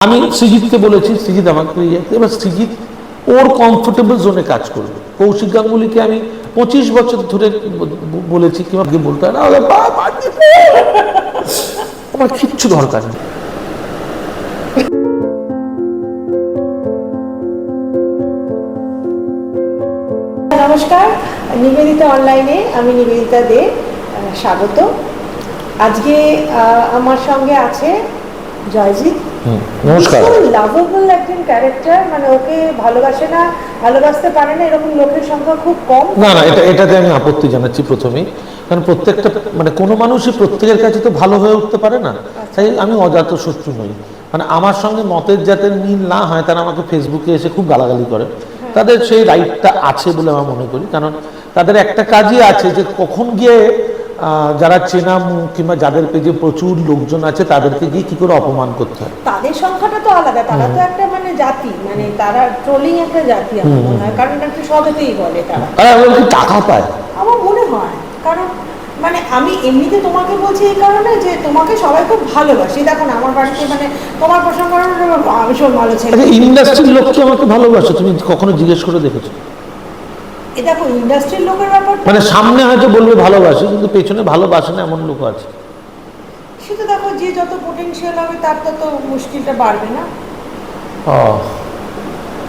আমি সৃজিতকে বলেছি, সৃজিত আমাকে এবার সৃজিত ওর কমফোর্টেবল জোনে কাজ করবে। কৌশিক গাঙ্গুলিকে আমি 25 বছর ধরে বলেছি কি আমাকে বলতে হয় না, আমার কিচ্ছু দরকার নেই। নমস্কার, নিবেদিতা অনলাইনে আমি নিবেদিতা দে, স্বাগত। আজকে আমার সঙ্গে আছে জয়জিৎ। নমস্কার। লাভেবল একজন ক্যারেক্টার, মানে ওকে ভালোবাসে না, ভালোবাসতে পারে না এরকম লোকের সংখ্যা খুব কম। না না, এটাতে আমি আপত্তি জানাচ্ছি প্রথমেই, কারণ প্রত্যেকটা মানে কোনো মানুষই প্রত্যেকের কাছে তো ভালো হয়ে উঠতে পারে না। তাই আমি অজাত শত্রু নই। মানে আমার সঙ্গে মতের যাদের মিল না হয় তারা আমাকে ফেসবুকে এসে খুব গালাগালি করে। তাদের সেই রাইটটা আছে বলে আমার মনে করি, কারণ তাদের একটা কাজই আছে যে কখন গিয়ে যারা চেনা মুখ কিংবা যাদের পেজে প্রচুর লোকজন আছে তাদেরকে গিয়ে কি করে অপমান করতে হয়। তাদের সংখ্যাটা তো আলাদা, তারা তো একটা মানে জাতি, মানে তারা ট্রোলিং একটা জাতি আমার মনে হয়, কারণ একটু সবেতেই বলে তারা টাকা পায় আমার মনে হয়। কারণ মানে আমি এমনিতে তোমাকে বলছি এই কারণে যে তোমাকে সবাই খুব ভালোবাসে। দেখো না, আমার বাড়িতে মানে তোমার প্রসঙ্গ ভীষণ ভালো ছেলে। ইন্ডাস্ট্রির লোক কি আমাকে ভালোবাসে তুমি কখনো জিজ্ঞেস করে দেখেছো? এই দেখো ইন্ডাস্ট্রির লোকের ব্যাপার, মানে সামনে হয়তো বলবে ভালোবাসে কিন্তু পেছনে ভালোবাসে না এমন লোক আছে। সেটা দেখো যে যত পোটেনশিয়াল হবে তার তত মুশকিলটা বাড়বে না।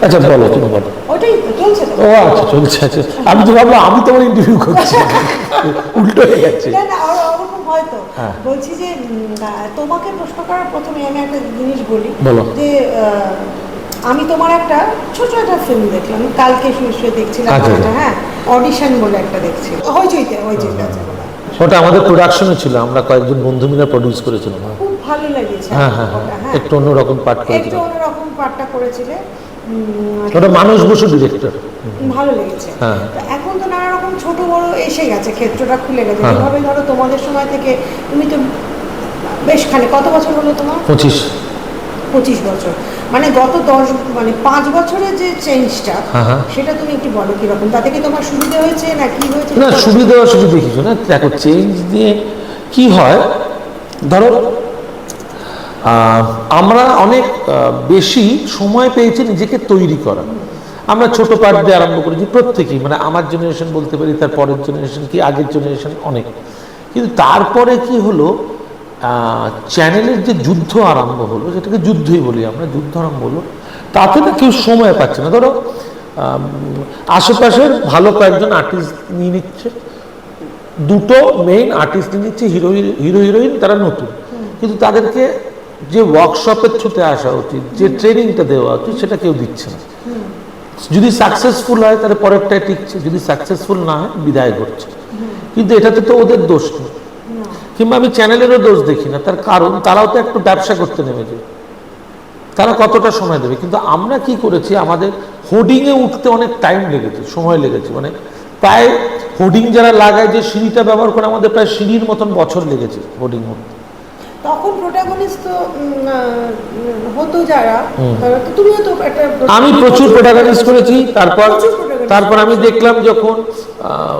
আচ্ছা বলো, তুমি বলো। ওটাই তো চলছে। ও আচ্ছা, চলছে। আচ্ছা, আমি তো ভাবলাম আমি তোমার ইন্টারভিউ করছি, উল্টো হয়ে গেছে। না না, ওরকম হয়তো। বলছি যে তোমাকে প্রশ্ন করার প্রথমে আমি একটা জিনিস বলি যে আমি তোমার একটা ছোট একটা ফিল্ম দেখলাম কালকে, শুয়ে দেখছিলাম। হ্যাঁ, অডিশন বলে একটা দেখছি, হইচইতে আছে। ওটা আমাদের প্রোডাকশনে ছিল, আমরা কয়েকজন বন্ধু মিলে প্রডিউস করেছিলাম। খুব ভালো লেগেছে। হ্যাঁ হ্যাঁ হ্যাঁ, একটু অন্যরকম পার্ট করেছিল, একটু অন্যরকম পার্টটা করেছিলে। ওটা মানুষ বসু ডিরেক্টর, ভালো লেগেছে। এখন তো নানা রকম ছোট বড় এসে গেছে, ক্ষেত্রটা খুলে গেছে। এইভাবে ধরো তোমাদের সময় থেকে তুমি তো বেশ কত বছর হলো তোমার? 25 বছর, মানে গত 5 বছরের যে চেঞ্জটা, সেটা তুমি একটু বলো কিরকম, তাতে কি তোমার সুবিধা হয়েছে না কি হয়েছে? না, সুবিধা অসুবিধা কিছু না। দেখো চেঞ্জ দিয়ে কি হয়, ধরো আমরা অনেক বেশি সময় পেয়েছি নিজেকে তৈরি করা। আমরা ছোট পার্ট দিয়ে আরম্ভ করেছি প্রত্যেকেই, মানে আমার জেনারেশন বলতে পারি, তার পরের জেনারেশন কি আগের জেনারেশন অনেক। কিন্তু তারপরে কি হলো, চ্যানেলের যে যুদ্ধ আরম্ভ হলো, যেটাকে যুদ্ধই বলি আমরা, যুদ্ধ আরম্ভ হলো, তাতে না কেউ সময় পাচ্ছে না। ধরো আশেপাশের ভালো কয়েকজন আর্টিস্ট নিয়ে নিচ্ছে, দুটো মেইন আর্টিস্ট নিয়ে নিচ্ছে, হিরো হিরোইন, তারা নতুন, কিন্তু তাদেরকে যে ওয়ার্কশপের থ্রুতে আসা উচিত, যে ট্রেনিংটা দেওয়া উচিত, সেটা কেউ দিচ্ছে না। যদি সাকসেসফুল হয় তাহলে পরেরটায় টিকছে, যদি সাকসেসফুল না হয় বিদায় করছে। কিন্তু এটাতে তো ওদের দোষ নেই, কিংবা আমি চ্যানেলেরও দোষ দেখি না। তার কারণ তারাও তো একটু ব্যবসা করতে নেমেছে, তারা কতটা সময় দেবে। কিন্তু আমরা কি করেছি, আমাদের হোর্ডিংয়ে উঠতে অনেক টাইম লেগেছে, সময় লেগেছে। মানে প্রায় হোর্ডিং যারা লাগায়, যে সিঁড়িটা ব্যবহার করে, আমাদের প্রায় সিঁড়ির মতন বছর লেগেছে হোর্ডিং উঠতে। তখন প্রোটাগনিস্ট তো হতো যারা, তুমিও তো একটা, আমি প্রচুর প্রোটাগনিস্ট করেছি। তারপর আমি দেখলাম যখন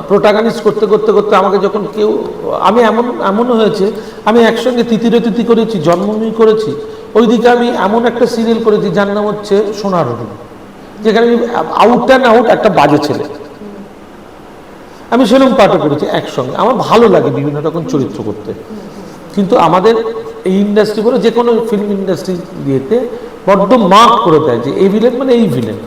প্রোটাগনিস্ট করতে করতে করতে আমাকে যখন কেউ, আমি এমনও হয়েছে, আমি একসঙ্গে তিতিরতিথি করেছি, জন্মভূমি করেছি, ওইদিকে আমি এমন একটা সিরিয়াল করেছি যার নাম হচ্ছে সোনার হরিণ, যেখানে আমি আউট অ্যান্ড আউট একটা বাজে ছেলে, আমি সেরকম পাঠও করেছি একসঙ্গে। আমার ভালো লাগে বিভিন্ন রকম চরিত্র করতে। কিন্তু আমাদের এই ইন্ডাস্ট্রি বলে, যে কোনো ফিল্ম ইন্ডাস্ট্রি দিয়েতে বড্ড মার্ক করে দেয় যে এই ভিলেন মানে এই ভিলেন।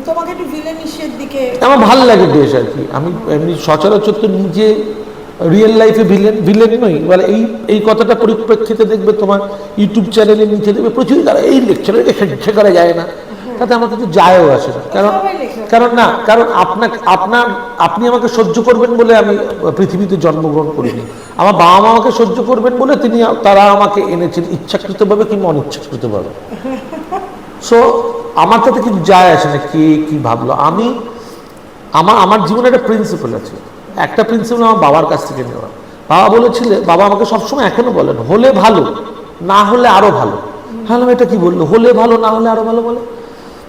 তোমাকে একটু ভিলেনিশের দিকে আমার ভালো লাগে বেশ আর কি। আমি এমনি সচরাচর তো নিজে রিয়েল লাইফে ভিলেন নই, বলে এই কথাটা পরিপ্রেক্ষিতে দেখবে তোমার ইউটিউব চ্যানেলে নিচে দেখবে প্রচুর তারা এই লেকচারে সে করা যায় না, তাতে আমার কিছু যায়ও আসে না। কারণ আপনি আমাকে সহ্য করবেন বলে আমি পৃথিবীতে জন্মগ্রহণ করিনি। আমার বাবা মা আমাকে সহ্য করবেন বলে তারা আমাকে এনেছেন, ইচ্ছাকৃতভাবে কিংবা অনিচ্ছাকৃতভাবে। সো আমার তাতে কিছু যায় আসে না কে কি ভাবলো। আমার জীবনে একটা প্রিন্সিপাল আছে, একটা প্রিন্সিপাল আমার বাবার কাছ থেকে নেওয়া। বাবা আমাকে সবসময় এখনো বলেন, হলে ভালো, না হলে আরো ভালো। হ্যাঁ, এটা কি বললো, হলে ভালো না হলে আরো ভালো?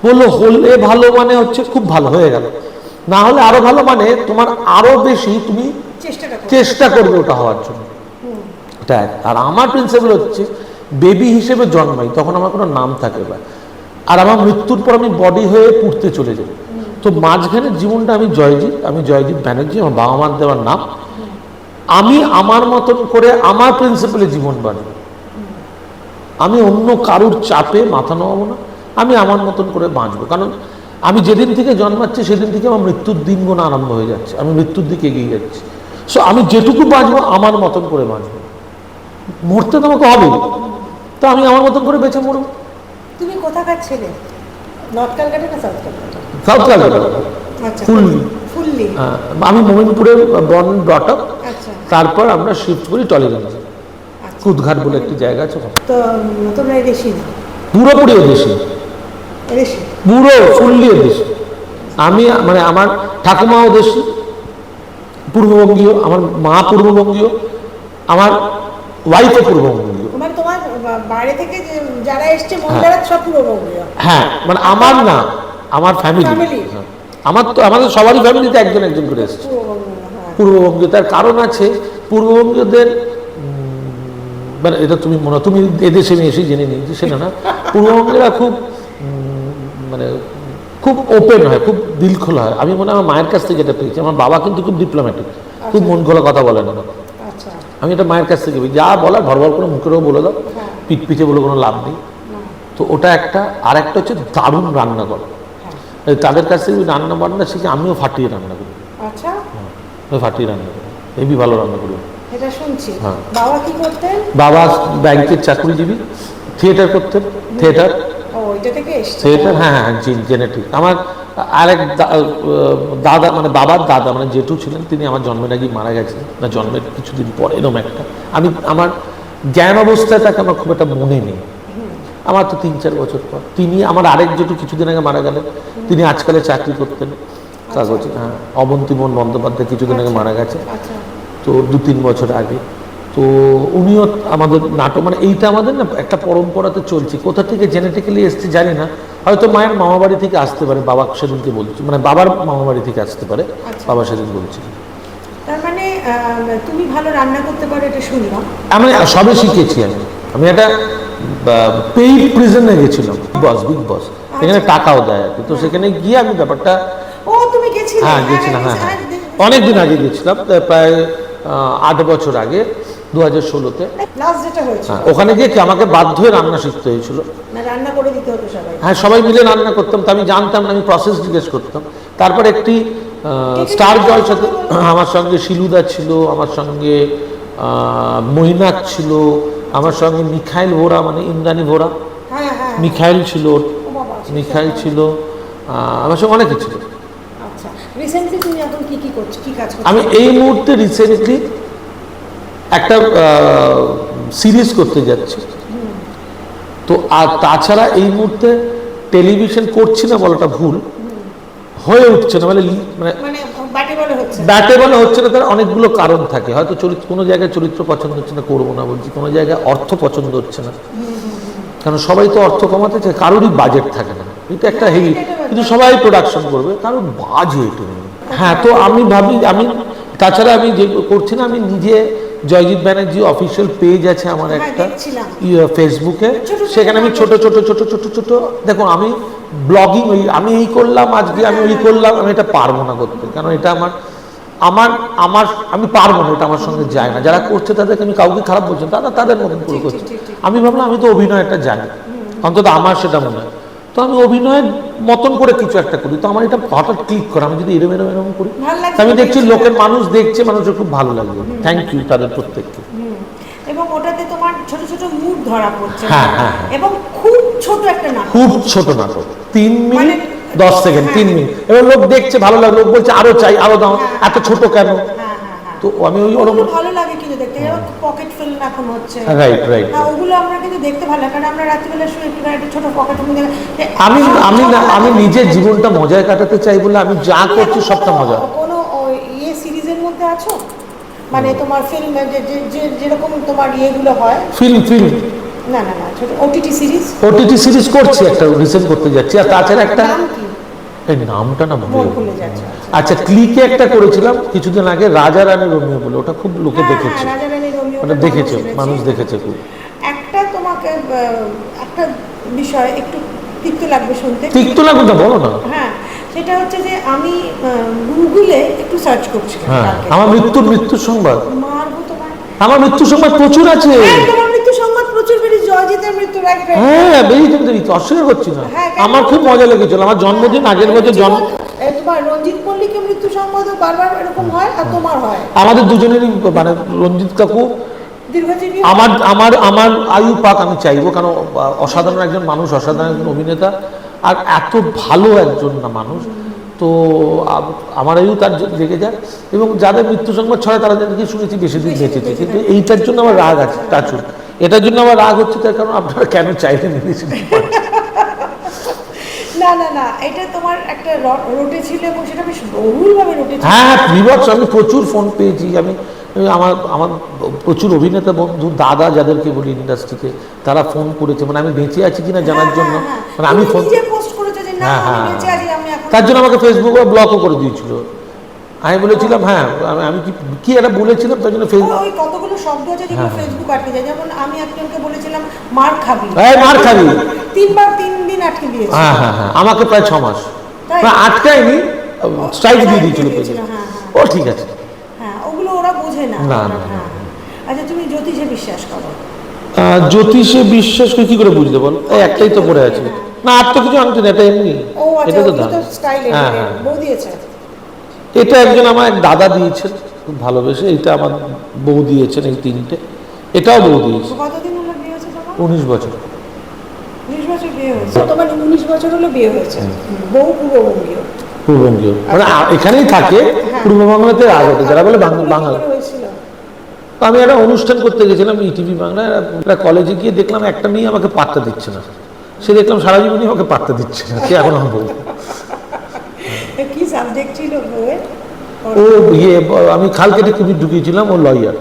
বললো হলে ভালো মানে হচ্ছে খুব ভালো হয়ে গেল, না হলে আরো ভালো মানে তোমার আরো বেশি তুমি চেষ্টা করবে ওটা হওয়ার জন্য। আর আমার প্রিন্সিপাল হচ্ছে বেবি হিসেবে জন্মাই তখন আমার কোনো নাম থাকে না, আর আমার মৃত্যুর পর আমি বডি হয়ে পুড়তে চলে যাই। তো মাঝখানের জীবনটা আমি জয়জিৎ ব্যানার্জি, আমার বাবা মার দেওয়ার নাম। আমি আমার মতন করে আমার প্রিন্সিপালে জীবন বাঁচব, আমি অন্য কারুর চাপে মাথা নোয়াবো না, আমি আমার মতন করে বাঁচবো। কারণ আমি যেদিন থেকে জন্মাচ্ছি সেদিন থেকে আমার মৃত্যুর দিন গোনা আরম্ভ হয়ে যাচ্ছে, আমি মৃত্যুর দিকে এগিয়ে যাচ্ছি। সো আমি যেটুকু বাঁচবো আমার মতন করে বাঁচবো, মরতে তো আমাকে হবে, তো আমি আমার মতন করে বেঁচে মরবো। তুমি কোথাকার ছেলে? নর্থ ক্যালকাটা না সাউথ ক্যালকাটা? সাউথ ক্যালকাটা, আচ্ছা, ফুললি। আমি মোমিনপুরে বর্ন ব্রট আপ, আচ্ছা। তারপর আমরা শিফট করি টলিগঞ্জে, কুদঘাট বলে একটি জায়গা আছে। তো তোমরা এদেশি না? পুরোপুরি এদেশি, এদেশি পুরো ফুললি এদেশি। আমি মানে আমার ঠাকুমাও দেশি, পূর্ববঙ্গীয়, আমার মা পূর্ববঙ্গীয়, আমার ওয়াইফও পূর্ববঙ্গীয়। মানে তোমার বাইরে থেকে যারা এসছে মহিলারা সব পূর্ববঙ্গীয়? হ্যাঁ, মানে আমার না, আমার ফ্যামিলি, আমার তো আমাদের সবারই ফ্যামিলিতে একজন একজন করে এসছে পূর্ববঙ্গীয়। তার কারণ আছে, পূর্ববঙ্গীয়দের মানে এটা তুমি এদেশে আমি এসে জেনে নিয়েছি সেটা না, পূর্ববঙ্গীয়রা খুব মানে খুব ওপেন হয়, খুব দিল খোলা হয়। আমি মনে হয় আমার মায়ের কাছ থেকে যেটা পেয়েছি। আমার বাবা কিন্তু খুব ডিপ্লোম্যাটিক, খুব মন খোলা কথা বলে না। আমি এটা মায়ের কাছ থেকে যা বলার ভরভর করে মুখেরও বলে দাও, পিঠ পিঠে বলে কোনো লাভ নেই। তো ওটা একটা। আর একটা হচ্ছে দারুণ রান্না করে, তাদের কাছ থেকে রান্না বান্না শিখে আমিও ফাটিয়ে রান্না করি। আমি ফাটিয়ে রান্না করি, হেবি ভালো রান্না করি। এটা শুনছি। বাবা কি করতেন? বাবা ব্যাংকের চাকরিজীবী, থিয়েটার করতেন, থিয়েটার। হ্যাঁ হ্যাঁ, জেনেটিক। আমার আরেক দাদা, মানে বাবার দাদা, মানে জেঠু ছিলেন, তিনি আমার জন্মের আগেই মারা গেছিলেন, না জন্মের কিছুদিন পরে এরকম একটা। আমার জ্ঞান অবস্থায় তাকে আমার খুব একটা মনে নেই, আমার তো 3-4 বছর পর। তিনি আমার আরেক জেঠু কিছুদিন আগে মারা গেলেন, তিনি আজকালে চাকরি করতেন কাগজে। হ্যাঁ, অবন্তিমোহন বন্দ্যোপাধ্যায় কিছুদিন আগে মারা গেছে, তো 2-3 বছর আগে। তো উনিও আমাদের নাটক, মানে এইটা আমাদের না একটা পরম্পরাতে চলছে। কোথা থেকে জেনেটিক্যালি এসছে জানি না, হয়তো মায়ের মামাবাড়ি থেকে আসতে পারে, বাবা সেদিনকে বলছি, মানে বাবার মামাবাড়ি থেকে আসতে পারে, বাবা সেদিন বলছি। তার মানে তুমি ভালো রান্না করতে পারো এটা শুনলাম। আমি সবে শিখেছি। আমি একটা পেইড প্রিজনে গেছিলাম, বিগ বস, এখানে টাকাও দেয় আর কি। তো সেখানে গিয়ে আমি ব্যাপারটা, তুমি গেছিলে? হ্যাঁ গেছিলাম, হ্যাঁ হ্যাঁ, অনেকদিন আগে গেছিলাম, প্রায় 8 বছর আগে, 2016-তে। ওখানে গিয়ে আমাকে বাধ্য হয়ে রান্না শিখতে হয়েছিল। রান্না করে দিতে হতো সবাই? হ্যাঁ, সবাই মিলে রান্না করতাম। তো আমি জানতাম না, আমি প্রসেস জিজ্ঞেস করতাম। তারপর একটি স্টার জলসাতে আমার সঙ্গে শিলুদা ছিল, আমার সঙ্গে মৈনাক ছিল, আমার সঙ্গে মিখাইল ভোরা, মানে ইন্দ্রাণী ভোরা, মিখাইল ছিল, আমার সঙ্গে অনেকে ছিল। আমি এই মুহূর্তে রিসেন্টলি একটা সিরিজ করতে যাচ্ছি। তো আর তাছাড়া এই মুহূর্তে টেলিভিশন করছি না বলাটা ভুল, হয়ে উঠছে না, মানে ব্যাটে বলে হচ্ছে না। তার অনেকগুলো কারণ থাকে, হয়তো কোনো জায়গায় চরিত্র পছন্দ হচ্ছে না, করবো না বলছি, কোনো জায়গায় অর্থ পছন্দ হচ্ছে না, কারণ সবাই তো অর্থ কমাতে চায়, কারোরই বাজেট থাকে না, এটা একটা হেভি। কিন্তু সবাই প্রোডাকশন করবে, কারণ বাজেট নেই। হ্যাঁ, তো আমি ভাবি, আমি তাছাড়া আমি যে করছি না, আমি নিজে জয়জিৎ ব্যানার্জি অফিসিয়াল পেজ আছে আমার একটা ফেসবুকে, সেখানে আমি ছোট ছোট ছোট ছোট ছোট দেখো, আমি ব্লগিং, আমি এই করলাম আজকে, আমি ওই করলাম, আমি এটা পারবো না করতে, কারণ এটা আমি পারবো না, এটা আমার সঙ্গে যায় না। যারা করছে তাদেরকে আমি কাউকে খারাপ বলছি না, তাদের মতন করে করছে। আমি ভাবলাম আমি তো অভিনয়টা জানি, অন্তত আমার সেটা মনে হয়, তো আমি অভিনয়ের মতন করে কিছু একটা করি। তো আমার এটা হঠাৎ ক্লিক করে, আমি যদি এরম করি, আমি দেখছি লোকের মানুষ দেখছে, মানুষের খুব ভালো লাগবে। থ্যাংক ইউ তাদের প্রত্যেককে। এবং ওটাতে তোমার ছোট ছোট মুড ধরা পড়ছে। হ্যাঁ, এবং খুব ছোট একটা নাটক, খুব ছোট নাটক, 3 মিনিট 10 সেকেন্ড, 3 মিনিট। এবার লোক দেখছে, ভালো লাগে, লোক বলছে আরো চাই, আরো দাও, এত ছোট কেন? তো আমি ওরকম ভালো লাগে কিন্তু দেখতে, পকেট ফিল্ম এখন হচ্ছে। রাইট। ওগুলো আমরা কিন্তু দেখতে ভালো লাগে, কারণ আমরা রাত্রিবেলা শুয়ে একটা ছোট পকেট ফিল্ম দেখে। আমি নিজের জীবনটা মজায় কাটাতে চাই বলে আমি যা করছি সবটা মজা। কোনো সিরিজের মধ্যে আছো, মানে তোমার ফিল্ম যেরকম তোমার ইয়েগুলো হয়, ফিল্ম না ছোট ওটিটি সিরিজ করছি, একটা রিসেন্ট করতে যাচ্ছি। আর তাছাড়া একটা, এই নামটা না ভুলে যাচ্ছে। আচ্ছা, ক্লিকে একটা করেছিলাম কিছুদিন আগে, রাজা রানী রোমিও বলে, ওটা খুব লোকে দেখেছে, মানে দেখেছে, মানুষ দেখেছে খুব। একটা তোমাকে একটা বিষয় একটু তিক্ত লাগবে শুনতে। তিক্ত লাগবে না, বলো না। হ্যাঁ, সেটা হচ্ছে যে আমি গুগলে একটু সার্চ করছিলাম। হ্যাঁ, আমার মৃত্যুর সংবাদ, মারবো তোমার। আমার মৃত্যুর সংবাদ প্রচুর আছে। হ্যাঁ, তোমার মৃত্যু সংবাদ প্রচুর বেরিয়েছে, জয়জিতের মৃত্যুর আগে। হ্যাঁ, বেরিয়েছে, অস্বীকার করছি না। আমার খুব মজা লেগেছিল, আমার জন্মদিন আগের বছর তোমার রঞ্জিত মল্লিকের মৃত্যু সংবাদও বারবার এরকম হয়, আর তোমার হয়। আমাদের দুজনেরই, মানে রঞ্জিত কাকু দীর্ঘজীবী। আমার আয়ু পাক আমি চাইবো, কারণ অসাধারণ একজন মানুষ, অসাধারণ একজন অভিনেতা, আর এত ভালো একজন না মানুষ। তো আমার আয়ু তার লেগে যায়, এবং যাদের মৃত্যু সংবাদ ছড়ায় তারা যাদেরকে শুনেছি বেশি দিন বেঁচেছে। কিন্তু এইটার জন্য আমার রাগ আছে, টাচুর। এটার জন্য আমার রাগ হচ্ছে, তার কারণ আপনারা কেন চাইলেন? না না না, এটা তোমার একটা রোটে ছিল, এবং সেটা বেশ বহুলভাবে রোটে ছিল। হ্যাঁ, বিভৎস। আমি প্রচুর ফোন পেয়েছি। আমার প্রচুর অভিনেতা বন্ধু, দাদা যাদেরকে বলি ইন্ডাস্ট্রিতে, তারা ফোন করেছে, মানে আমি বেঁচে আছি কিনা জানার জন্য। মানে আমি ফোন পোস্ট করেছে যে না আমি বেঁচে আছি, আমি এখন। তার জন্য আমাকে ফেসবুকে ব্লকও করে দিয়েছিল। আমি বলেছিলাম, হ্যাঁ আমি কি একটা বলেছিলাম, তার জন্য ওই কতগুলো শব্দ আছে যেগুলো ফেসবুক আটকে যায়। যেমন আমি একজনকে বলেছিলাম মার খাবি, মার খাবি, 3 দিন আটকে দিয়েছে। হ্যাঁ হ্যাঁ হ্যাঁ, আমাকে প্রায় 6 মাস। আটকায়নি, স্ট্রাইক দিয়ে দিয়েছিল। ও ঠিক আছে। হ্যাঁ, ওগুলো ওরা বোঝে না। না না। আচ্ছা, তুমি জ্যোতিষে বিশ্বাস করো? জ্যোতিষে বিশ্বাস করে কি করে বুঝতে বল? এই একটাই তো পড়ে আছে না, আর তো কিছু আনতে না, এটা এমনি। এটা তো স্টাইল, বউ দিয়েছে। এটা একজন আমার এক দাদা দিয়েছেন খুব ভালোবেসে, এটা আমার বউ দিয়েছেন, এই 3টে। এটাও বউ দিয়েছে। কতদিন হলো বিয়ে হয়েছে তোমার? 19 বছর। 19 বছর বিয়ে হয়েছে তোমার? 19 বছর হলো বিয়ে হয়েছে। বউ পূর্ববঙ্গীয়? পূর্ববঙ্গীয়, মানে এখানেই থাকে, পূর্ববাংলাতে আগে, যারা বলে বাংলা। আমি একটা অনুষ্ঠান করতে গেছিলাম ইটিভি বাংলায়, একটা কলেজে গিয়ে দেখলাম একটা মেয়ে আমাকে পাত্তা দিচ্ছে না। সে দেখলাম সারা জীবনই আমাকে পাত্তা দিচ্ছে না, সে এখন আমার বউ। কি সাবজেক্ট ছিল বউয়ের? ও আমি খাল কেটে খুবই ঢুকিয়েছিলাম, ও লয়ার।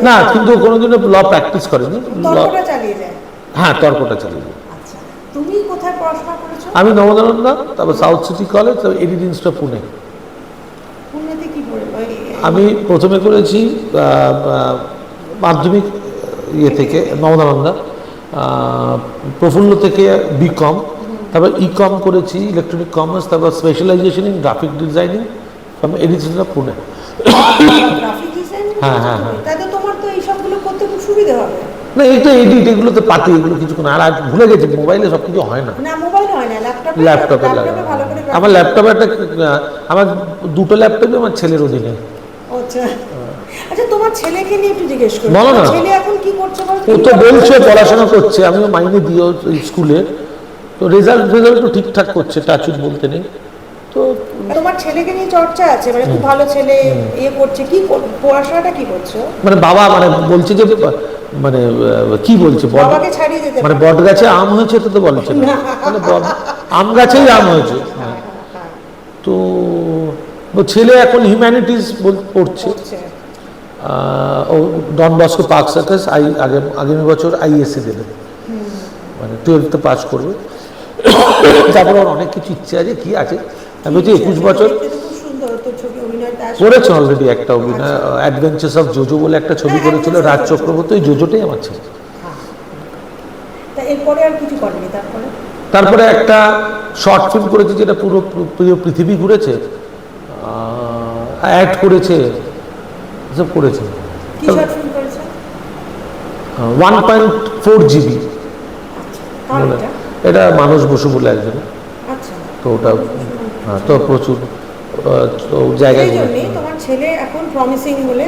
না, কিন্তু কোনোদিনও ল প্র্যাকটিস করেনি। তর্কটা চালিয়ে যায়। হ্যাঁ, তর্কটা চালিয়ে যায়। আচ্ছা, তুমি কোথায় পড়াশোনা করেছো? আমি নবদানন্দা, তারপর সাউথ সিটি কলেজ, তারপর এডিট ইনস্টিটিউট পুনে। পুনেতে কি পড়ে? আমি প্রথমে করেছি মাধ্যমিক থেকে নবদানন্দা, প্রফুল্ল থেকে বিকম, তারপর ইকম করেছি ইলেকট্রনিক কমার্স, তারপর specialization in graphic designing from edit institute Pune. Graphic design? হ্যাঁ হ্যাঁ হ্যাঁ। তাহলে তোমার তো এই সবগুলো করতে খুব সুবিধা হবে। না, এইটা এডিট, এগুলো তো পাতি, এগুলো কিছুক্ষণ। আর ভুলে গেছি, মোবাইলে সব কিছু হয় না। না, মোবাইল হয় না, ল্যাপটপে ভালো করে। আমার ল্যাপটপে আমার 2টো ল্যাপটপই আমার ছেলের অধীনে। আচ্ছা আচ্ছা, তোমার ছেলেকে নিয়ে একটু জিজ্ঞেস করি। বলো না। ছেলে এখন কি করছে বলো? ও তো বলছে পড়াশোনা করছে, আমিও মাইনে দিও স্কুলে, তো রেজাল্ট তো ঠিকঠাক করছে, টাচুট বলতে নেই। তো তোমার ছেলেকে নিয়ে চর্চা আছে, মানে খুব ভালো ছেলে, করছে কি, পড়াশোনাটা কি করছো? মানে বাবা মানে বলছে যে, মানে কি বলছে, বাবাকে ছাড়িয়ে দিতে, মানে বট গাছে আম হয়েছে তো বলছে না, মানে আম গাছেই আম হয়েছে। তো ছেলে এখন হিউম্যানিটিস পড়ছে। ও ডন বস্কো পার্ক সার্কাস, আগামী বছর আইএসসি দেবে, মানে 12th পাস করবে। তারপরে ওর অনেক কিছু ইচ্ছে আছে, কি আছে আমি বলছি 21 বছর করেছে অলরেডি। একটা অভিনয় অ্যাডভেঞ্চার্স অফ জোজো বলে একটা ছবি করেছিল রাজ চক্রবর্তী, ওই জোজোটাই আমার ছেলে। এরপরে আর কিছু করেনি? তারপরে একটা শর্ট ফিল্ম করেছে, যেটা পুরো পৃথিবী ঘুরেছে, অ্যাড করেছে, সব করেছে। 1.4 GB। এটা মানস বসু বলে একজন, তো ওটা তো প্রচুর জায়গায়। তোমার ছেলে এখন প্রমিসিং বলে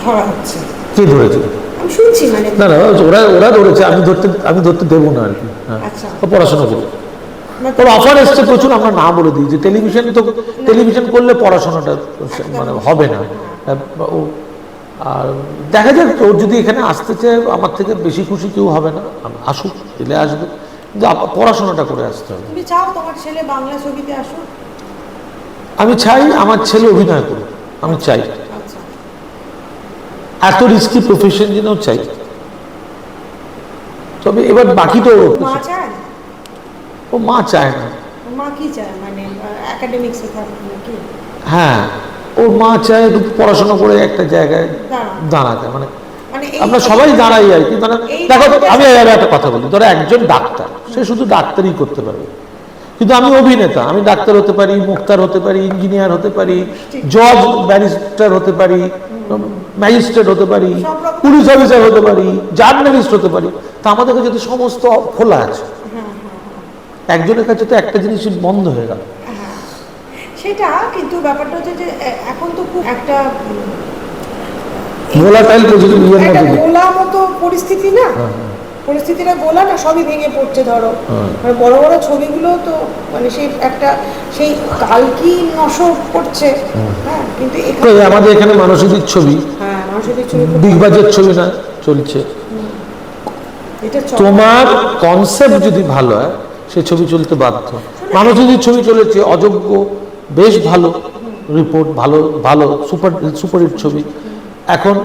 ধরা হচ্ছে। কে ধরেছে? আমি শুনছি, মানে না না, ওরা ধরেছে, আমি ধরতে দেবো না আর কি। ও পড়াশোনা করবে, ওর অফার এসছে প্রচুর। আমরা না বলে দিই যে টেলিভিশন করলে পড়াশোনাটা মানে হবে না। আর দেখা যাক, ওর যদি এখানে আসতে চায়, আমার থেকে বেশি খুশি কেউ হবে না। আসুক, এলে আসবে, কিন্তু পড়াশোনাটা করে আসতে হবে। তুমি চাও তোমার ছেলে বাংলা ছবিতে আসুক? আমি চাই আমার ছেলে অভিনয় করুক, আমি চাই। এত রিস্কি প্রফেশন জেনেও চাই। তবে এবার বাকি তো মা চায়? ও মা চায় না। মা কি চায়, মানে একাডেমিক্সে থাকবে নাকি? হ্যাঁ, ওর মা চায় পড়াশোনা করে একটা জায়গায় দাঁড়াতে, মানে মানে আমরা সবাই দাঁড়াই আর কি। মানে দেখো আমি একটা কথা বলি, ধরো একজন ডাক্তার, সে শুধু ডাক্তারই করতে পারবে, কিন্তু আমি অভিনেতা, আমি ডাক্তার হতে পারি, মুক্তার হতে পারি, ইঞ্জিনিয়ার হতে পারি, জজ ব্যারিস্টার হতে পারি, ম্যাজিস্ট্রেট হতে পারি, পুলিশ অফিসার হতে পারি, জার্নালিস্ট হতে পারি। তা আমাদের কাছে তো সমস্ত খোলা আছে, একজনের কাছে তো একটা জিনিস বন্ধ হয়ে গেল। সেটা কিন্তু ব্যাপারটা হচ্ছে যে এখন তো খুব একটা ভোলাটাইল গোলা মতো পরিস্থিতি না, পরিস্থিতিটা গোলা না, সবই ভেঙে পড়ছে। ধরো মানে বড় বড় ছবিগুলো তো মানে সেই একটা সেই কালকি নশর করছে। হ্যাঁ, কিন্তু আমাদের এখানে মানসিক ছবি, হ্যাঁ মানসিক ছবি, বিগ বাজেট ছবি না চলছে। তোমার কনসেপ্ট যদি ভালো হয় সে ছবি চলতে বাধ্য। মানসিক ছবি চলেছে অযোগ্য, বেশ ভালো রিপোর্ট, ভালো ভালো সুপারহিট ছবি। এখন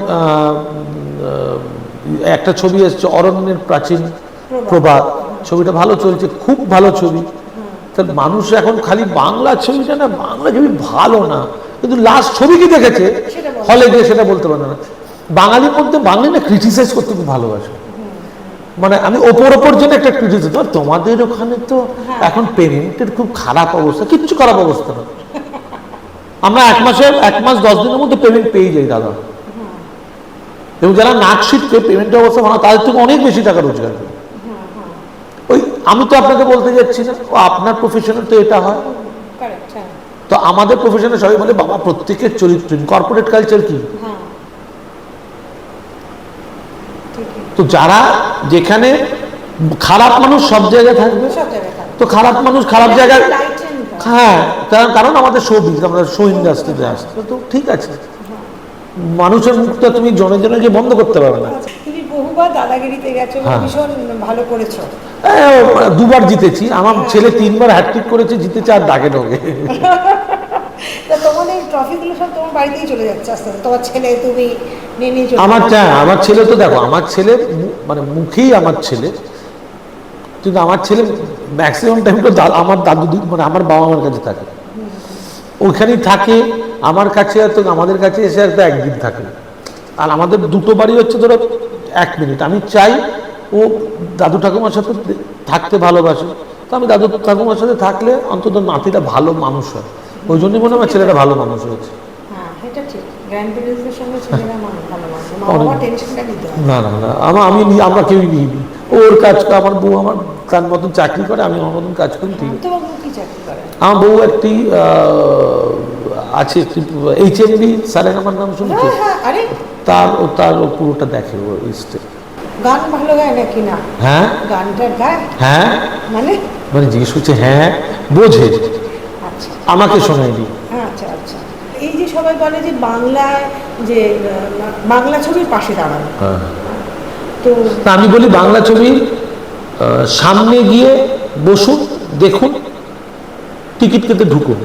একটা ছবি এসছে অরণ্যের প্রাচীন প্রবাদ, ছবিটা ভালো চলছে, খুব ভালো ছবি। তাহলে মানুষ এখন খালি বাংলা ছবিটা না, বাংলা ছবি ভালো না, কিন্তু লাস্ট ছবি কি দেখেছে হলে গিয়ে সেটা বলতে পারে না। বাঙালির মধ্যে বাঙালি না ক্রিটিসাইজ করতে খুব ভালোবাসে। মানে আমি ওপর জন্য একটা ক্রিটিসাইজ, তোমাদের ওখানে তো এখন পেমেন্টের খুব খারাপ অবস্থা। কিচ্ছু খারাপ অবস্থা না, আমরা 1 মাস 10 দিনের মধ্যে পেমেন্ট পেয়ে যাই দাদা। এবং যারা নাক শিখছে পেমেন্টের অবস্থা ভালো, তাদের থেকে অনেক বেশি টাকা রোজগার করে। ওই আমি তো আপনাকে বলতে যাচ্ছি না, ও আপনার প্রফেশনের তো এটা হয়, তো আমাদের প্রফেশনে সবাই বলে বাবা প্রত্যেকের চরিত্র, কর্পোরেট কালচার কি। তো যারা যেখানে খারাপ মানুষ সব জায়গায় থাকবে, তো খারাপ মানুষ খারাপ জায়গায়, হ্যাঁ, কারণ আমাদের আমরা শো ইন্ডাস্ট্রিতে আসছি, তো ঠিক আছে। মানুষের মুখটা তুমি জনে জনে গিয়ে বন্ধ করতে পারবে না। তুমি বহুবার দাদাগিরিতে গেছো, ভীষণ ভালো করেছো। 2বার জিতেছি, আমার ছেলে 3বার হ্যাটট্রিক করেছে, জিতেছে আর দাগে ঢোকে। তা তোমাদের ট্রফিগুলো সব তোমার বাড়িতেই চলে যাচ্ছে আস্তে আস্তে, তোমার ছেলে তুমি নিয়ে নিয়ে চলে। আমার ছেলে তো দেখো, আমার ছেলে মানে মুখেই আমার ছেলে, কিন্তু আমার ছেলে ম্যাক্সিমাম টাইম তো আমার দাদু মানে আমার বাবা মার কাছে থাকে, ওইখানেই থাকে। আমার কাছে তো আমাদের কাছে এসে একটা একদিন থাকে। আর আমাদের দুটো বাড়ি হচ্ছে ধরো 1 মিনিট। আমি চাই ও দাদু ঠাকুমার সাথে থাকতে ভালোবাসে, তো আমি দাদু ঠাকুমার সাথে থাকলে অন্তত নাতিটা ভালো মানুষ হয়। ওই জন্যই মনে হয় ছেলেটা ভালো মানুষ হয়েছে। না না না, আমরা কেউই নিই, ওর কাজ, আমার বউ আমার তার মতন চাকরি করে, আমি আমার মতন কাজ করি। ঠিক আছে, আমার বউ একটি আছে, HMV স্যারের আমার নাম শুনেছি, তার পুরোটা দেখে ও লিস্টে। গান ভালো গায় নাকি না? হ্যাঁ, গানটা গায়। হ্যাঁ মানে জিজ্ঞেস করছে, হ্যাঁ বোঝে, আচ্ছা আমাকে শোনায়নি। আচ্ছা আচ্ছা। এই যে সবাই বলে যে বাংলায় যে বাংলা ছবির পাশে দাঁড়ানো, তো আমি বলি বাংলা ছবির সামনে গিয়ে বসুন, দেখুন, টিকিট কেটে ঢুকুন,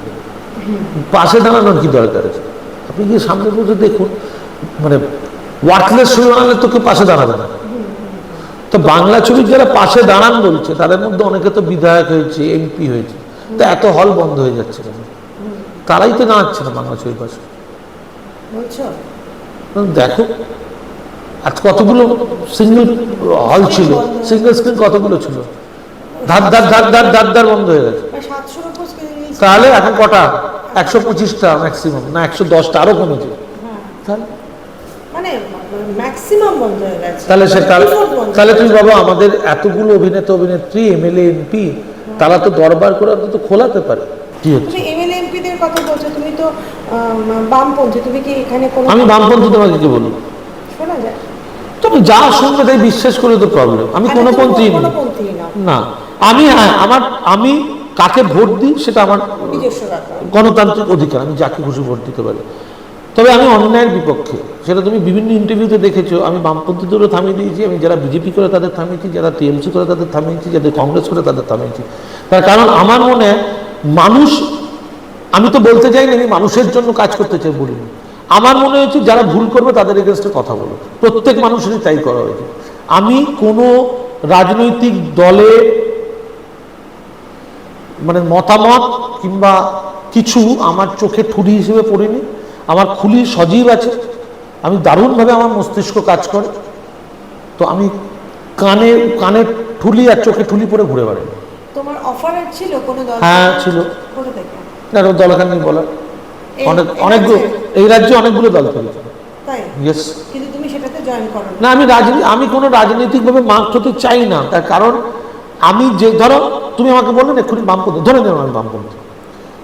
পাশে দাঁড়ানোর কি দরকার আছে? আপনি গিয়ে সামনে বসে দেখুন। মানে ওয়ার্কলেস ছবি বানালে তো কেউ পাশে দাঁড়াবে না। তো বাংলা ছবির যারা পাশে দাঁড়ান বলছে, তাদের মধ্যে অনেকে তো বিধায়ক হয়েছে, MP হয়েছে, তো এত হল বন্ধ হয়ে যাচ্ছে কেন? তারাই তো দাঁড়াচ্ছে না বাংলা ছবির পাশে। দেখো আজ কতগুলো সিঙ্গেল হল ছিল, সিঙ্গেল স্ক্রিন কতগুলো ছিল, ধার ধার ধার ধার ধার ধার বন্ধ হয়ে গেছে। তাহলে এখন কটা? 125টা ম্যাক্সিমাম, না 110টা, আরো কমেছে। তাহলে তুমি বাবা আমাদের এতগুলো অভিনেতা অভিনেত্রী, MLA MP, তারা তো দরবার করে তো খোলাতে পারে। কি হচ্ছে MLA MPদের কথা বলছো, তুমি তো বামপন্থী, তুমি কি এখানে কোনো? আমি বামপন্থী তোমাকে কি বলবো? শোনা যায় তুমি যা শুনবে তাই বিশ্বাস করে তো প্রবলেম। আমি কোনো পন্থী না। আমি কাকে ভোট দিই সেটা আমার গণতান্ত্রিক অধিকার, আমি যাকে খুশি ভোট দিতে পারি। তবে আমি অন্যায়ের বিপক্ষে, সেটা তুমি বিভিন্ন ইন্টারভিউতে দেখেছো। আমি বামপন্থীদেরও থামিয়ে দিয়েছি, আমি যারা বিজেপি করে তাদের থামিয়েছি, যারা TMC করে তাদের থামিয়েছি, যাদের কংগ্রেস করে তাদের থামিয়েছি। তার কারণ আমার মনে মানুষ, আমি তো বলতে চাই না আমি মানুষের জন্য কাজ করতে চাই বলিনি। আমার মনে হয়েছে যারা ভুল করবে তাদের এগেনস্টে কথা বলো, প্রত্যেক মানুষেরই তাই করা হয়েছে। আমি কোনো রাজনৈতিক দলে মানে মতামত কিংবা কিছু আমার চোখে ঠুরি হিসেবে পড়িনি। আমার খুলি সজীব আছে, আমি দারুণভাবে আমার মস্তিষ্ক কাজ করে, তো আমি কানে কানে ঠুলি আর চোখে ঠুলি পরে ঘুরে বেড়াই। তোমার অফার ছিল কোনো দল? হ্যাঁ ছিল। কোথা থেকে? না দলখান নেই বলার, অনেকগুলো এই রাজ্যে অনেকগুলো দল করেছে। তাই? ইয়েস। কিন্তু তুমি সেটাতে জয়েন করো না, আমি কোনো রাজনৈতিকভাবে মার্কড হতে চাই না, তার কারণ আমি যে ধরো তুমি আমাকে বললে না এক্ষুনি বামপন্থী, ধরে নেব আমি বামপন্থী,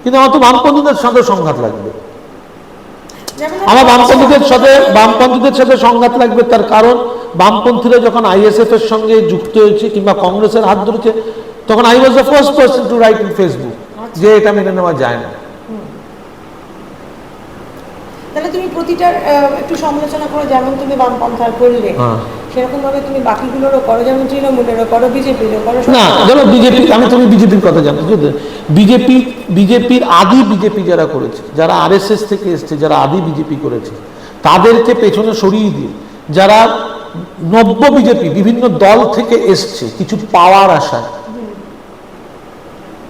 কিন্তু আমার তো বামপন্থীদের সাথে সংঘাত লাগবে। আমার বামপন্থীদের সাথে সংঘাত লাগবে, তার কারণ বামপন্থীরা যখন আইএসএফ এর সঙ্গে যুক্ত হয়েছে কিংবা কংগ্রেসের হাত ধরেছে, তখন I was the first person to right in Facebook যে এটা মেনে নেওয়া যায় না। তাহলে তুমি প্রতিটার একটু সমালোচনা করো, যেমন তুমি বামপন্থার করলে সেরকম ভাবে তুমি বাকিগুলোরও করো, যেমন তৃণমূলেরও করো, বিজেপিরও করো। না ধরো বিজেপি, তুমি বিজেপির কথা জানো, বিজেপির আদি বিজেপি যারা করেছে, যারা আরএসএস থেকে এসছে, যারা আদি বিজেপি করেছে, তাদেরকে পেছনে সরিয়ে দিয়ে যারা নব্য বিজেপি বিভিন্ন দল থেকে এসছে কিছু পাওয়ার আশায়,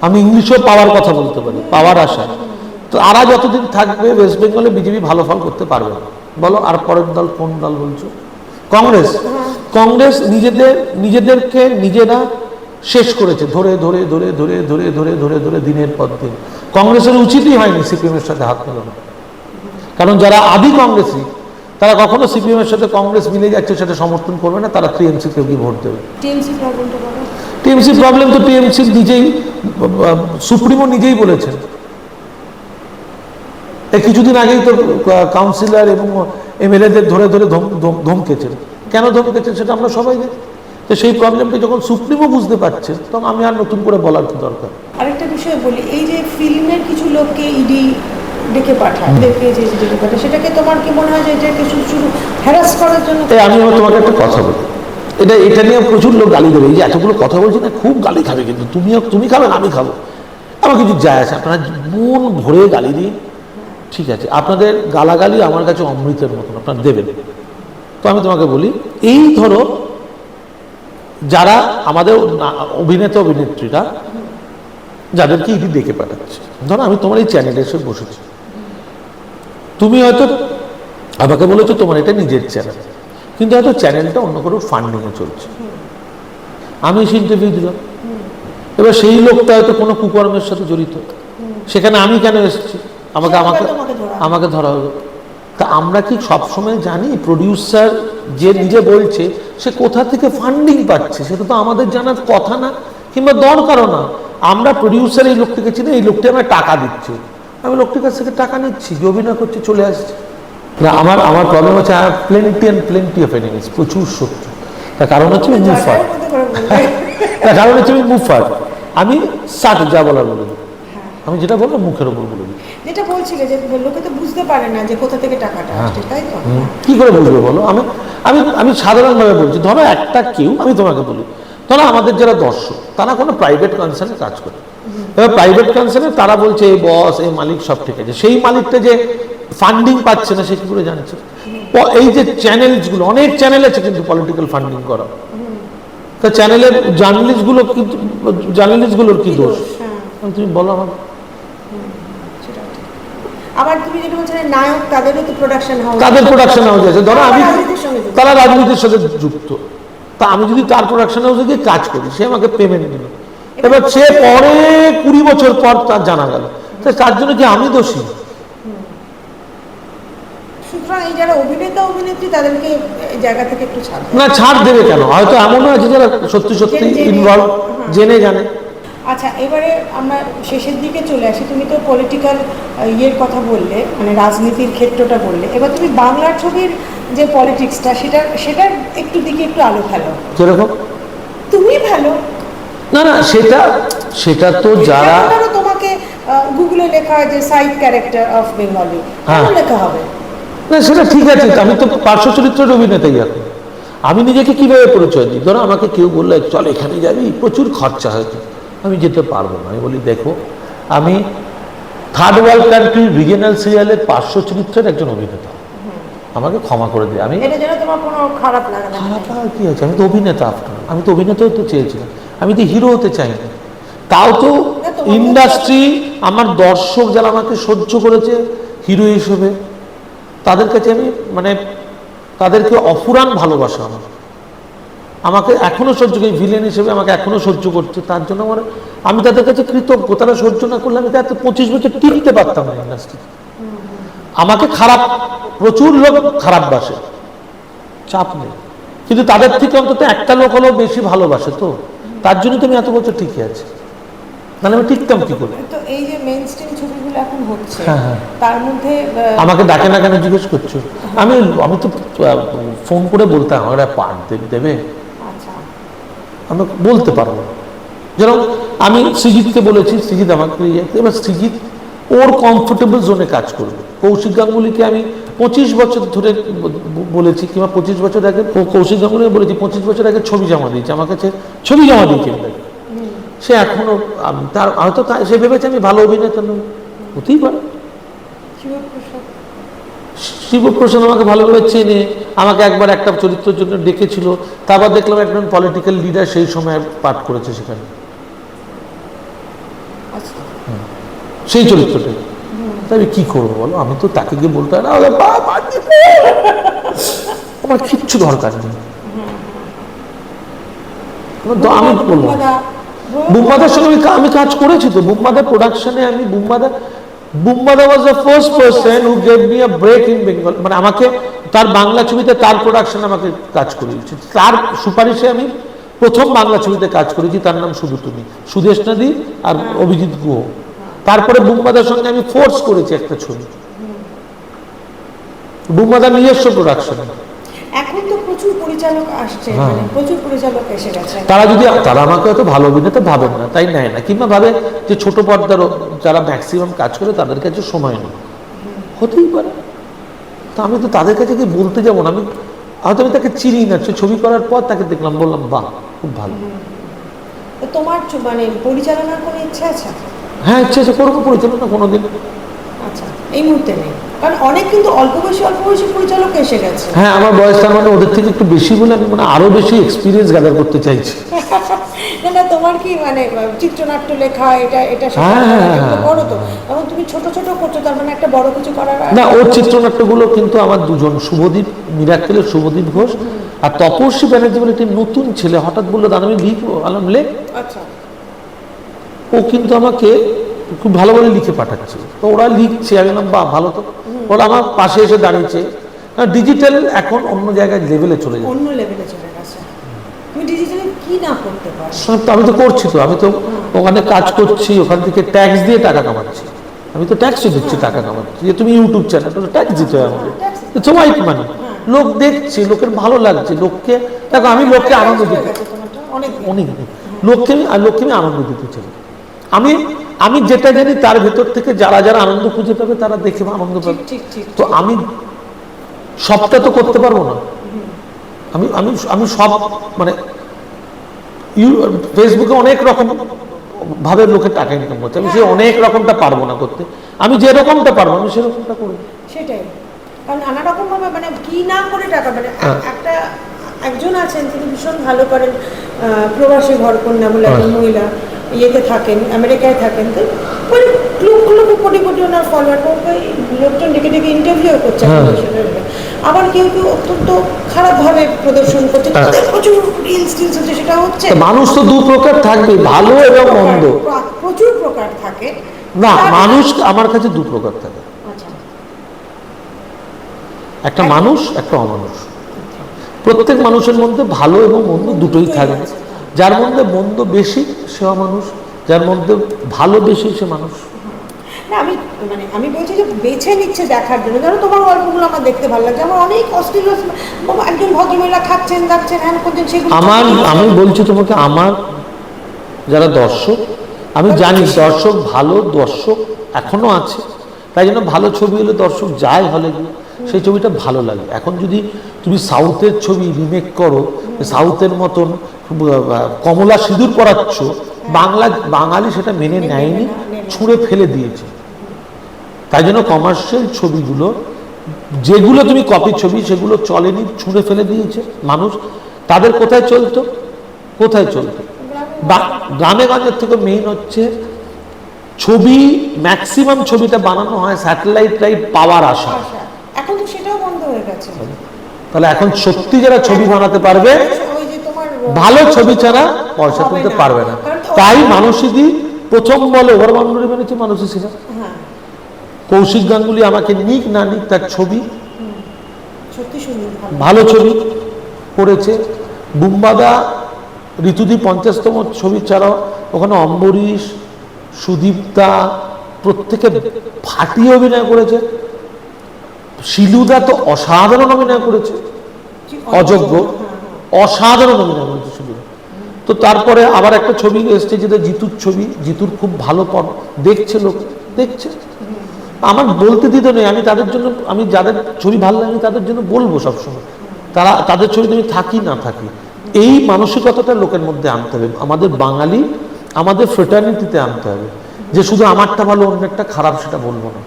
আমি ইংলিশেও পাওয়ার কথা বলতে পারি, পাওয়ার আশায়, তো তারা যতদিন থাকবে ওয়েস্ট বেঙ্গলে বিজেপি ভালো ফল করতে পারবে না। বলো আর পরের দল কোন দল বলছো? কংগ্রেস নিজেদেরকে নিজেরা শেষ করেছে ধরে ধরে ধরে ধরে ধরে ধরে ধরে ধরে দিনের পর দিন। কংগ্রেসের উচিতই হয়নি সিপিএম এর সাথে হাত মেলানো, কারণ যারা আদি কংগ্রেসী তারা কখনো সিপিএম এর সাথে কংগ্রেস মিলে যাচ্ছে সেটা সমর্থন করবে না, তারা টিএমসি কে ভোট দেবে। টিএমসি প্রবলেম তো টিএমসি নিজেই, সুপ্রিমো নিজেই বলেছেন। কিছুদিন আগেই তো কাউন্সিলর এবং এমএলএদের ধরে ধরে ধমকেছেন। কেন ধমকেছেন সেটা আমরা সবাই জানি। তো সেই প্রবলেমটা যখন সুপ্রিমো বুঝতে পারছে, তখন আমি আর নতুন করে বলার কি দরকার। আরেকটা বিষয় বলি, এই যে ফিল্মের কিছু লোককে ইডি ডেকে পাঠায়, সেটাকে তোমার কি মনে হয় যে এটাকে শুধু হ্যারাস করার জন্য? আমি তোমাকে একটা কথা বলি, এটা নিয়ে প্রচুর লোক গালি দেবে, এই যে এতগুলো কথা বলছি না, খুব গালি খাবে, কিন্তু তুমি খাবে না আমি খাবো, আমার কিছু যায় আসে, আপনারা মন ভরে গালি দিন, ঠিক আছে, আপনাদের গালাগালি আমার কাছে অমৃতের মতন, আপনারা দেবেন। তো আমি তোমাকে বলি, এই ধরো যারা আমাদের অভিনেতা অভিনেত্রীরা যাদেরকে ইডি ডেকে পাঠাচ্ছে, ধরো আমি তোমার এই চ্যানেলে এসে বসেছি, তুমি হয়তো আমাকে বলেছো তোমার এটা নিজের চ্যানেল, কিন্তু হয়তো চ্যানেলটা অন্য কারোর ফান্ডিংয়ে চলছে, আমি এসে ইন্টারভিউ দিলাম, এবার সেই লোকটা হয়তো কোনো কুকর্মের সাথে জড়িত, সেখানে আমি কেন এসেছি, আমাকে ধরা হলো। তা আমরা কি সবসময় জানি প্রডিউসার যে নিজে বলছে সে কোথা থেকে ফান্ডিং পাচ্ছে? সেটা তো আমাদের জানার কথা না, কিংবা দরকারও না। আমরা প্রডিউসার এই লোকটিকে চিনি, এই লোকটি আমায় টাকা দিচ্ছে, আমি লোকটির কাছ থেকে টাকা নিচ্ছি, যে অভিনয় করছে চলে আসছে না। আমার প্রবলেম হচ্ছে প্লেন্টি অফ এনিমিস, প্রচুর শত্রু। তার কারণ হচ্ছে আমি মুফার, আমি সাট যা বলার বলে দিই, আমি যেটা বললাম মুখের উপর বলে দিই। যেটা বলছিলে যে লোকে তো বুঝতে পারে না যে কোথা থেকে টাকাটা আসছে, তাই তো? কি করে বুঝবে বলো? আমি সাধারণভাবে বলছি, ধরো একটা কেউ, আমি তোমাকে বলি, ধরো আমাদের যারা দর্শক তারা কোনো প্রাইভেট কনসার্নে কাজ করে, এবার প্রাইভেট কনসার্নে তারা বলছে এই বস এই মালিক সব ঠিক আছে, সেই মালিকটা যে ফান্ডিং পাচ্ছে না সে কি করে জানছে? এই যে চ্যানেলসগুলো, অনেক চ্যানেল আছে কিন্তু পলিটিক্যাল ফান্ডিং করা, তা চ্যানেলের জার্নালিস্টগুলোর কি দোষ? তুমি বলো আমাকে। আবার তুমি যেটা বলছো নায়ক, তাদেরও তো প্রোডাকশন হাউস, তাদের প্রোডাকশন হাউস আছে, ধরো তারা রাজনীতির সাথে যুক্ত, তা আমি যদি তার প্রোডাকশন হাউসে গিয়ে কাজ করি, সে আমাকে পেমেন্ট দিল, এবার সে পরে 20 বছর পর তার জানা গেল, তার জন্য কি আমি দোষী? সুতরাং এই যারা অভিনেতা অভিনেত্রী তাদেরকে জায়গা থেকে একটু ছাড় না, ছাড় দেবে কেন? হয়তো এমনও আছে যারা সত্যি সত্যি ইনভলভ, জেনে জানে। আচ্ছা, এবারে আমরা শেষের দিকে চলে আসি। তুমি তো পলিটিক্যাল ইয়ের কথা বললে, মানে রাজনীতির ক্ষেত্রটা বললে, এবার তুমি বাংলার ছবির যে পলিটিক্সটা সেটার একটু দিকে একটু আলো ফেলো। যেরকম তুমি ভালো না সেটা তো যারা তোমাকে গুগলে লেখা হয় যে সাইড ক্যারেক্টার অফ বেঙ্গলি, লেখা হবে না, সেটা ঠিক আছে, আমি তো পার্শ্ব চরিত্রের অভিনেতাই। এখন আমি নিজেকে কিভাবে পরিচয় দিই? ধরো আমাকে কেউ বললো চল এখানে যাবি, প্রচুর খরচা হয়তো, আমি যেতে পারবো না। আমি বলি দেখো, আমি থার্ড ওয়ার্ল্ড কান্ট্রির রিজিয়নাল সিরিয়ালের পার্শ্ব চরিত্রের একজন অভিনেতা, আমাকে ক্ষমা করে দিই। আমি খারাপ লাগার কি আছে, আমি তো অভিনেতা, আমি তো অভিনেতা হতে চেয়েছিলাম, আমি তো হিরো হতে চাই না। তাও তো ইন্ডাস্ট্রি, আমার দর্শক যারা আমাকে সহ্য করেছে হিরো হিসেবে, তাদের কাছে আমি মানে তাদেরকে অফুরান ভালোবাসা আমাকে এখনো সহ্য করি, ভিলেন হিসেবে আমাকে এখনো সহ্য করছে, তার জন্য আমি তাদের কাছে কৃতজ্ঞ। তারা সহ্য না করলে আমি তাতে 25 বছর টিকতে পারতাম না ইন্ডাস্ট্রি। আমাকে খারাপ, প্রচুর লোক খারাপ বাসে, চাপ নেই, কিন্তু তাদের থেকে অন্তত একটা লোক হলেও বেশি ভালোবাসে, তো তার জন্য তুমি এত বছর টিকে আছে, মানে আমি টিকতাম কি করে। তো এই যে মেইনস্ট্রিম ছবিগুলো এখন হচ্ছে, হ্যাঁ, তার মধ্যে আমাকে ডাকে না কেন জিজ্ঞেস করছো? আমি তো ফোন করে বলতাম আমার পার্ট দেবে, আচ্ছা, আমি বলতে পারবো। যেরকম আমি সৃজিতকে বলেছি, সৃজিত আমাকে, এবার সৃজিত ওর কমফোর্টেবল জোনে কাজ করবে। কৌশিক গাঙ্গুলিকে আমি 25 বছর ধরে বলেছি, কিংবা 25 বছর আগে কৌশিক গাঙ্গুলিকে বলেছি, 25 বছর আগে ছবি জমা দিয়েছে আমার কাছে, ছবি জমা দিয়েছে, সে এখনো তার হয়তো সে ভেবেছে আমি ভালো অভিনেতা নই, হতেই পারে। শিবপ্রসাদ আমাকে ভালোভাবে চেনে, আমাকে একবার একটা চরিত্রের জন্য ডেকেছিল, তারপর দেখলাম একজন পলিটিক্যাল লিডার সেই সময় পাঠ করেছে সেখানে, সেই চরিত্রটা। তাই কি করবো বলো, আমি তো তাকে গিয়ে বলতে হয় না আমার কিচ্ছু দরকার নেই। আমি বলবো বুম্বাদার সঙ্গে আমি কাজ করেছি তো, বুম্বাদার প্রোডাকশনে আমি Bumbada was the first person who gave me a break in Bengal, মানে আমাকে তার বাংলা ছবিতে তার প্রোডাকশনে আমাকে কাজ করিয়েছে, তার সুপারিশে আমি প্রথম বাংলা ছবিতে কাজ করেছি, তার নাম শুধু তুমি, সুদেশ নাদি আর অভিজিৎ গুহ। তারপরে বুম্বাদার সঙ্গে আমি ফোর্স করেছি একটা ছবি, বুম্বাদার নিজস্ব প্রোডাকশন। এখন তো প্রচুর পরিচালক আসছে, মানে প্রচুর পরিচালক এসে গেছে, তারা আমাকে হয়তো ভালো অভিনেতা ভাবেন না, তাই নেয় না, কিংবা ভাবে যে ছোট পর্দার যারা ম্যাক্সিমাম কাজ করে তাদের কাছে সময় নেই, হতেই পারে। তো আমি তো তাদের কাছে গিয়ে বলতে যাবো না, আমি হয়তো আমি তাকে চিনি না, ছবি করার পর তাকে দেখলাম, বললাম বাহ খুব ভালো। তোমার মানে পরিচালনার কোনো ইচ্ছা আছে? হ্যাঁ, ইচ্ছা আছে, করবো পরিচালনা কোনোদিন। আচ্ছা, এই মুহূর্তে নেই, কারণ অনেক কিন্তু অল্প বয়সী পরিচালক এসে গেছে। হ্যাঁ, আমার বয়সটা মানে ওদের থেকে একটু বেশি বলে আমি মানে আরো বেশি এক্সপিরিয়েন্স গ্যাদার করতে চাইছি। না, তোমার কি মানে চিত্রনাট্য লেখা এটা করো তো, এবং তুমি ছোট করছো, তার মানে একটা বড় কিছু করার না। ওর চিত্রনাট্যগুলো কিন্তু আমার দুজন, শুভদীপ মিরাক্কেলের শুভদীপ ঘোষ আর তপস্বী ব্যানার্জি বলে একটি নতুন ছেলে, হঠাৎ বললো দাদা আমি লিখবো, আলাম লেখ। আচ্ছা, ও কিন্তু আমাকে খুব ভালো ভালো লিখে পাঠাচ্ছে, তো ওরা লিখছে, আমি বললাম বাহ ভালো, তো ওরা আমার পাশে এসে দাঁড়িয়েছে। ডিজিটাল এখন অন্য জায়গায় লেভেলে চলে যায়, অন্য লেভেলে চলে গেছে। তুমি ডিজিটালে কি না করতে পারো? আমি তো করছি, তো আমি তো ওখানে কাজ করছি, ওখান থেকে ট্যাক্স দিয়ে টাকা কামাচ্ছি, আমি তো ট্যাক্সই দিচ্ছি, টাকা কামাচ্ছি। যে তুমি ইউটিউব চ্যানেল, তো ট্যাক্স দিতে হয় আমাকে, ইটস হোয়াইট মানি। লোক দেখছে, লোকের ভালো লাগছে, লোককে দেখো, আমি লোককে আনন্দ দিতে, অনেক লোককে আমি আনন্দ দিতে চাই। আমি যেটা জানি তার ভেতর থেকে যারা আনন্দ খুঁজে পাবে তারা দেখে আনন্দ পাবে। তো আমি সবটা তো করতে পারবো না, আমি সব মানে ফেসবুকে অনেক রকম ভাবে লোকের টাকা ইনকাম করছে, আমি সেই অনেক রকমটা পারবো না করতে, আমি যে রকমটা পারবো আমি সেরকমটা করবো। সেটাই, কারণ নানা রকম ভাবে মানে কি না করে টাকা, মানে একজন আছেন তিনি ভীষণ ভালো করেন, প্রবাসী ঘরকন্যা বলে একজন মহিলা, ইয়েতে থাকেন, আমেরিকায় থাকেন, তো মানে লক্ষ কোটি ওনার ফলোয়ার, লোকজন ডেকে ইন্টারভিউ করছে। আবার কেউ অত্যন্ত খারাপভাবে প্রদর্শন করছে, প্রচুর রিলস হচ্ছে, সেটা হচ্ছে। মানুষ তো দু প্রকার থাকবে, ভালো এবং মন্দ, প্রচুর প্রকার থাকে না। মানুষ আমার কাছে দু প্রকার থাকে, একটা মানুষ, একটা অমানুষ। প্রত্যেক মানুষের মধ্যে ভালো এবং মন্দ দুটোই থাকবে, যার মধ্যে মন্দ বেশি সে অমানুষ, যার মধ্যে ভালো বেশি সে মানুষ। না, আমি বলছি যে বেছে নিচ্ছে দেখার জন্য, ধরো তোমার গল্পগুলো আমার দেখতে ভালো লাগছে, আমার অনেক অশ্লীল একজন ভদ্রমহিলা খাচ্ছেন দাচ্ছেন হ্যান করছেন, সেগুলো আমি বলছি তোমাকে, আমার যারা দর্শক, আমি জানি দর্শক ভালো, দর্শক এখনো আছে, তাই জন্য ভালো ছবি হলে দর্শক যায় হলে গিয়ে, সেই ছবিটা ভালো লাগে। এখন যদি তুমি সাউথের ছবি রিমেক করো, সাউথের মতন কমলা সিঁদুর পরাচ্ছ, বাঙালি সেটা মেনে নেয়নি, ছুঁড়ে ফেলে দিয়েছে। তাই জন্য কমার্শিয়াল ছবিগুলো, যেগুলো তুমি কপি ছবি, সেগুলো চলেনি, ছুঁড়ে ফেলে দিয়েছে মানুষ। তাদের কোথায় চলতো গ্রামে গঞ্জের থেকে মেইন হচ্ছে ছবি, ম্যাক্সিমাম ছবিটা বানানো হয় স্যাটেলাইট লাইট পাওয়ার আশা। এখন তো সেটা গেছে। তাহলে এখন সত্যি যারা ছবি বানাতে পারবে, ওই যে তোমার ভালো ছবি ছাড়া পয়সা হবে তুলতে না। পারবে না। কারণ তাই মানসীদি প্রথম বলে ওভার বাউন্ডারি মেনেছে মানসী সিনহা। হ্যাঁ কৌশিক গাঙ্গুলি আমাকে নিক না নিক, তার ছবি সত্যি সুন্দর, ভালো ছবি করেছে। বুম্বাদা ঋতুদি 50তম ছবি ছাড়াও ওখানে অম্বরীশ, সুদীপ্তা প্রত্যেকে ফাটিয়ে অভিনয় করেছে। শিলুদা তো অসাধারণ অভিনয় করেছে, অযোগ্য, অসাধারণ অভিনয় করেছে শিলুদা। তো তারপরে আবার একটা ছবি এসছে যেটা জিতুর ছবি, জিতুর খুব ভালো দেখছে লোক, দেখছে। আমার বলতে দিতে নেই, আমি তাদের জন্য, আমি যাদের ছবি ভালো লাগে তাদের জন্য বলবো সবসময়, তারা তাদের ছবিতে আমি থাকি না থাকি, এই মানসিকতাটা লোকের মধ্যে আনতে হবে। আমাদের বাঙালি, আমাদের ফ্রেটার্নিটিতে আনতে হবে যে শুধু আমারটা ভালো অন্যেরটা খারাপ সেটা বলবো না।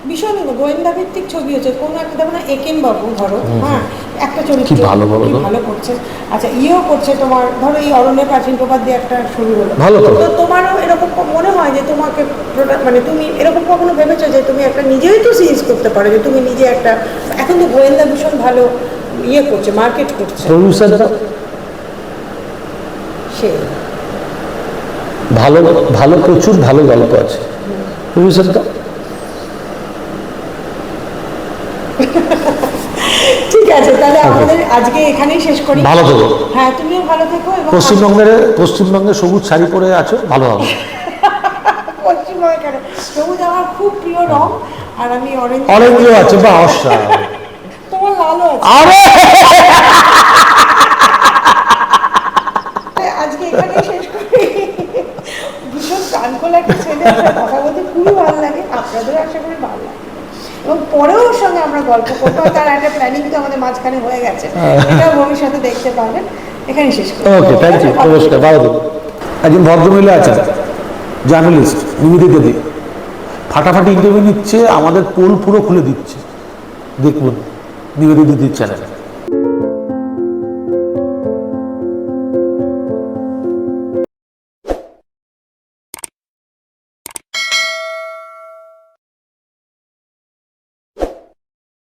ভীষণ গোয়েন্দা ভিত্তিক ছবি হচ্ছে, কোনো একটা দেখো না একেন বাবু ধরো, হ্যাঁ একটা চরিত্র কি ভালো বলো তো। ভালো করছে। আচ্ছা ইয়েও করছে তোমার, ধরো এই অরণ্যের প্রাচীন প্রবাদ দিয়ে একটা শুরু হলো, ভালো তো। তো তোমারও এরকম মনে হয় যে তোমাকে মানে তুমি এরকম কখনো ভেবেছো যে তুমি একটা নিজেই তো সিরিজ করতে পারো, যে তুমি নিজে একটা, এখন তো গোয়েন্দা ভীষণ ভালো ইয়ে করছে, মার্কেট করছে, প্রডিউসাররা সে ভালো ভালো প্রচুর ভালো গল্প আছে, প্রডিউসারটা ঠিক আছে। তাহলে আমাদের আজকে এখানেই শেষ করি। ভালো থেকো। হ্যাঁ তুমিও ভালো থেকো। এবং পশ্চিমবঙ্গে সবুজ শাড়ি পরে আছো, ভালো হবে। পশ্চিমবঙ্গে কেন, সবুজ আমার খুব প্রিয় রং, আর আমি অরেঞ্জও আছে বা অসা, তোমার লালও আছে। আরে আজকে এখানেই শেষ করি। ভীষণ প্রাণখোলা একটা ছেলে, আপনার কথা বলতে খুবই ভালো লাগে, আপনাদেরও আশা করি ভালো লাগে, এবং পরেও ওর সঙ্গে আমরা গল্প করবো। তার একটা প্ল্যানিং তো আমাদের মাঝখানে হয়ে গেছে, এটা ভবিষ্যতে দেখতে পারবেন। এখানেই শেষ করি। ওকে, থ্যাংক ইউ, নমস্কার, ভালো থাকুন। একজন ভদ্রমহিলা আছেন, জার্নালিস্ট, নিবেদিতা দেবী, ফাটাফাটি ইন্টারভিউ নিচ্ছে, আমাদের পোল পুরো খুলে দিচ্ছে, দেখুন নিবেদিতা দিদির চ্যানেল।